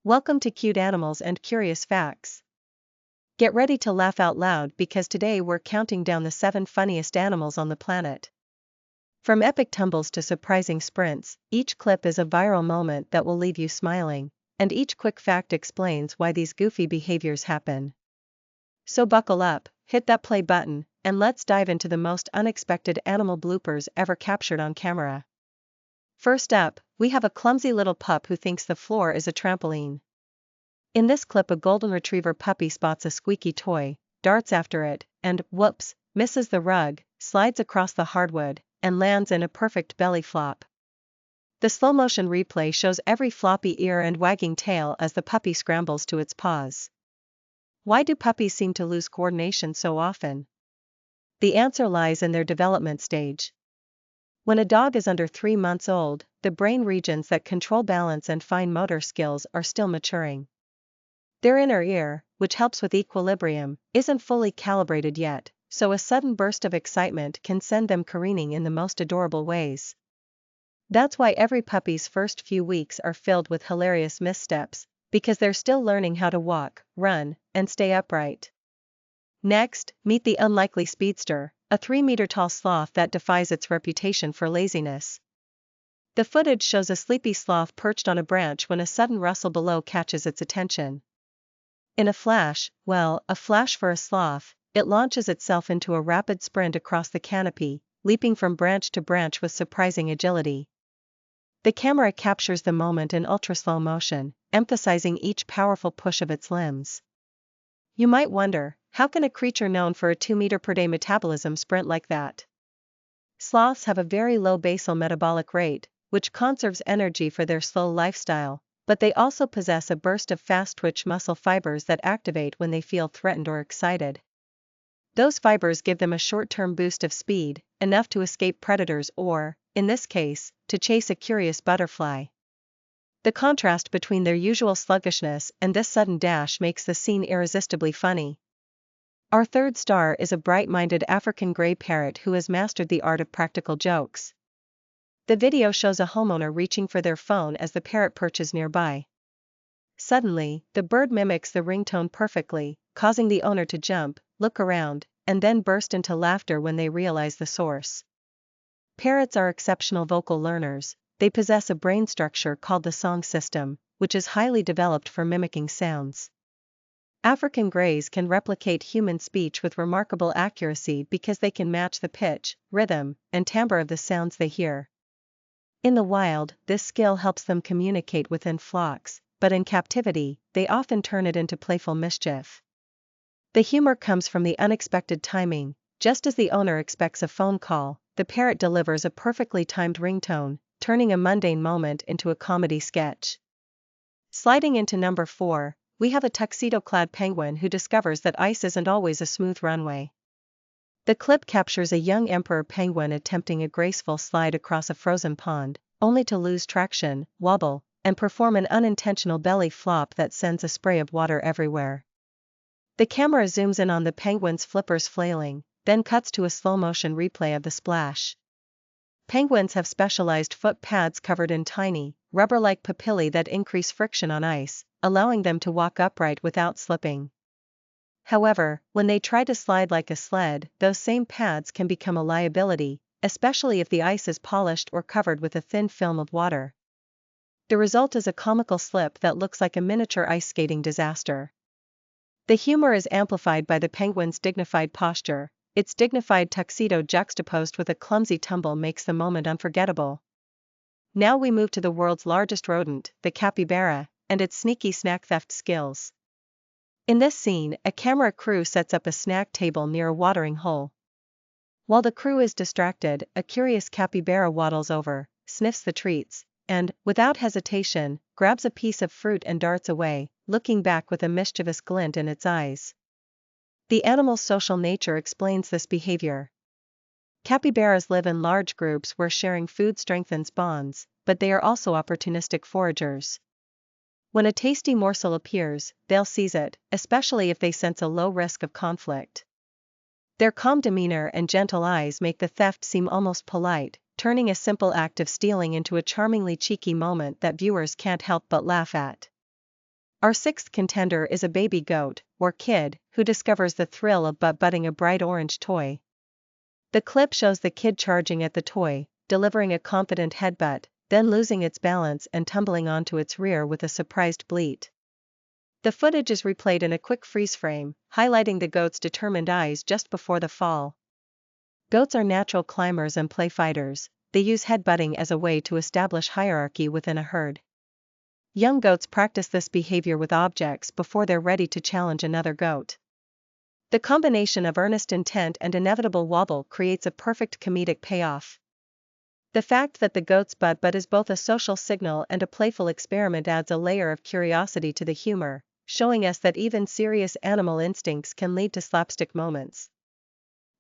Welcome to Cute Animals and Curious Facts. Get ready to laugh out loud because today we're counting down the 7 funniest animals on the planet. From epic tumbles to surprising sprints, each clip is a viral moment that will leave you smiling, and each quick fact explains why these goofy behaviors happen. So buckle up, hit that play button, and let's dive into the most unexpected animal bloopers ever captured on camera. First up, we have a clumsy little pup who thinks the floor is a trampoline. In this clip, a golden retriever puppy spots a squeaky toy, darts after it, and, whoops, misses the rug, slides across the hardwood, and lands in a perfect belly flop. The slow-motion replay shows every floppy ear and wagging tail as the puppy scrambles to its paws. Why do puppies seem to lose coordination so often? The answer lies in their development stage. When a dog is under 3 months old, the brain regions that control balance and fine motor skills are still maturing. Their inner ear, which helps with equilibrium, isn't fully calibrated yet, so a sudden burst of excitement can send them careening in the most adorable ways. That's why every puppy's first few weeks are filled with hilarious missteps, because they're still learning how to walk, run, and stay upright. Next, meet the unlikely speedster, a 3-meter-tall sloth that defies its reputation for laziness. The footage shows a sleepy sloth perched on a branch when a sudden rustle below catches its attention. In a flash for a sloth, it launches itself into a rapid sprint across the canopy, leaping from branch to branch with surprising agility. The camera captures the moment in ultra-slow motion, emphasizing each powerful push of its limbs. You might wonder, how can a creature known for a 2-meter-per-day metabolism sprint like that? Sloths have a very low basal metabolic rate, which conserves energy for their slow lifestyle, but they also possess a burst of fast-twitch muscle fibers that activate when they feel threatened or excited. Those fibers give them a short-term boost of speed, enough to escape predators or, in this case, to chase a curious butterfly. The contrast between their usual sluggishness and this sudden dash makes the scene irresistibly funny. Our third star is a bright-minded African gray parrot who has mastered the art of practical jokes. The video shows a homeowner reaching for their phone as the parrot perches nearby. Suddenly, the bird mimics the ringtone perfectly, causing the owner to jump, look around, and then burst into laughter when they realize the source. Parrots are exceptional vocal learners. They possess a brain structure called the song system, which is highly developed for mimicking sounds. African greys can replicate human speech with remarkable accuracy because they can match the pitch, rhythm, and timbre of the sounds they hear. In the wild, this skill helps them communicate within flocks, but in captivity, they often turn it into playful mischief. The humor comes from the unexpected timing. Just as the owner expects a phone call, the parrot delivers a perfectly timed ringtone, turning a mundane moment into a comedy sketch. Sliding into number 4, we have a tuxedo-clad penguin who discovers that ice isn't always a smooth runway. The clip captures a young emperor penguin attempting a graceful slide across a frozen pond, only to lose traction, wobble, and perform an unintentional belly flop that sends a spray of water everywhere. The camera zooms in on the penguin's flippers flailing, then cuts to a slow-motion replay of the splash. Penguins have specialized foot pads covered in tiny, rubber-like papillae that increase friction on ice, allowing them to walk upright without slipping. However, when they try to slide like a sled, those same pads can become a liability, especially if the ice is polished or covered with a thin film of water. The result is a comical slip that looks like a miniature ice skating disaster. The humor is amplified by the penguin's dignified posture. Its dignified tuxedo juxtaposed with a clumsy tumble makes the moment unforgettable. Now we move to the world's largest rodent, the capybara, and its sneaky snack theft skills. In this scene, a camera crew sets up a snack table near a watering hole. While the crew is distracted, a curious capybara waddles over, sniffs the treats, and, without hesitation, grabs a piece of fruit and darts away, looking back with a mischievous glint in its eyes. The animal's social nature explains this behavior. Capybaras live in large groups where sharing food strengthens bonds, but they are also opportunistic foragers. When a tasty morsel appears, they'll seize it, especially if they sense a low risk of conflict. Their calm demeanor and gentle eyes make the theft seem almost polite, turning a simple act of stealing into a charmingly cheeky moment that viewers can't help but laugh at. Our sixth contender is a baby goat, or kid, who discovers the thrill of butt-butting a bright orange toy. The clip shows the kid charging at the toy, delivering a confident headbutt, then losing its balance and tumbling onto its rear with a surprised bleat. The footage is replayed in a quick freeze frame, highlighting the goat's determined eyes just before the fall. Goats are natural climbers and play fighters. They use headbutting as a way to establish hierarchy within a herd. Young goats practice this behavior with objects before they're ready to challenge another goat. The combination of earnest intent and inevitable wobble creates a perfect comedic payoff. The fact that the goat's butt is both a social signal and a playful experiment adds a layer of curiosity to the humor, showing us that even serious animal instincts can lead to slapstick moments.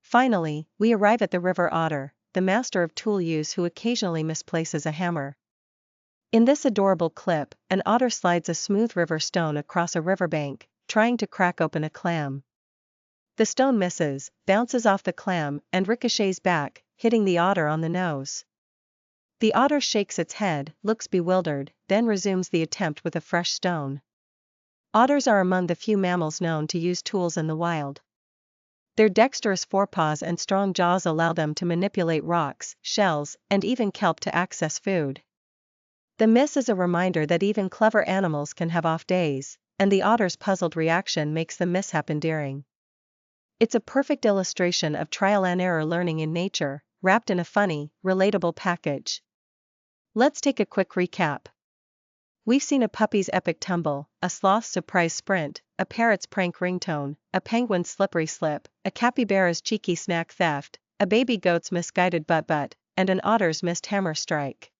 Finally, we arrive at the river otter, the master of tool use who occasionally misplaces a hammer. In this adorable clip, an otter slides a smooth river stone across a riverbank, trying to crack open a clam. The stone misses, bounces off the clam, and ricochets back, hitting the otter on the nose. The otter shakes its head, looks bewildered, then resumes the attempt with a fresh stone. Otters are among the few mammals known to use tools in the wild. Their dexterous forepaws and strong jaws allow them to manipulate rocks, shells, and even kelp to access food. The miss is a reminder that even clever animals can have off days, and the otter's puzzled reaction makes the mishap endearing. It's a perfect illustration of trial-and-error learning in nature, wrapped in a funny, relatable package. Let's take a quick recap. We've seen a puppy's epic tumble, a sloth's surprise sprint, a parrot's prank ringtone, a penguin's slippery slip, a capybara's cheeky snack theft, a baby goat's misguided butt, and an otter's missed hammer strike.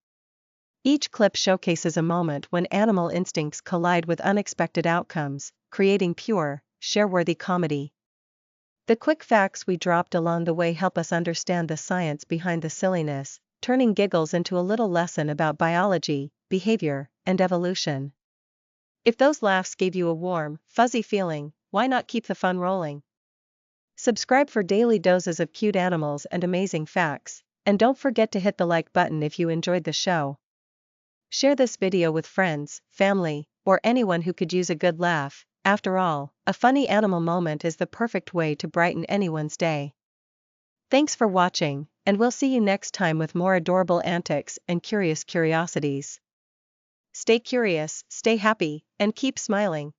Each clip showcases a moment when animal instincts collide with unexpected outcomes, creating pure, share-worthy comedy. The quick facts we dropped along the way help us understand the science behind the silliness, turning giggles into a little lesson about biology, behavior, and evolution. If those laughs gave you a warm, fuzzy feeling, why not keep the fun rolling? Subscribe for daily doses of cute animals and amazing facts, and don't forget to hit the like button if you enjoyed the show. Share this video with friends, family, or anyone who could use a good laugh. After all, a funny animal moment is the perfect way to brighten anyone's day. Thanks for watching, and we'll see you next time with more adorable antics and curious curiosities. Stay curious, stay happy, and keep smiling.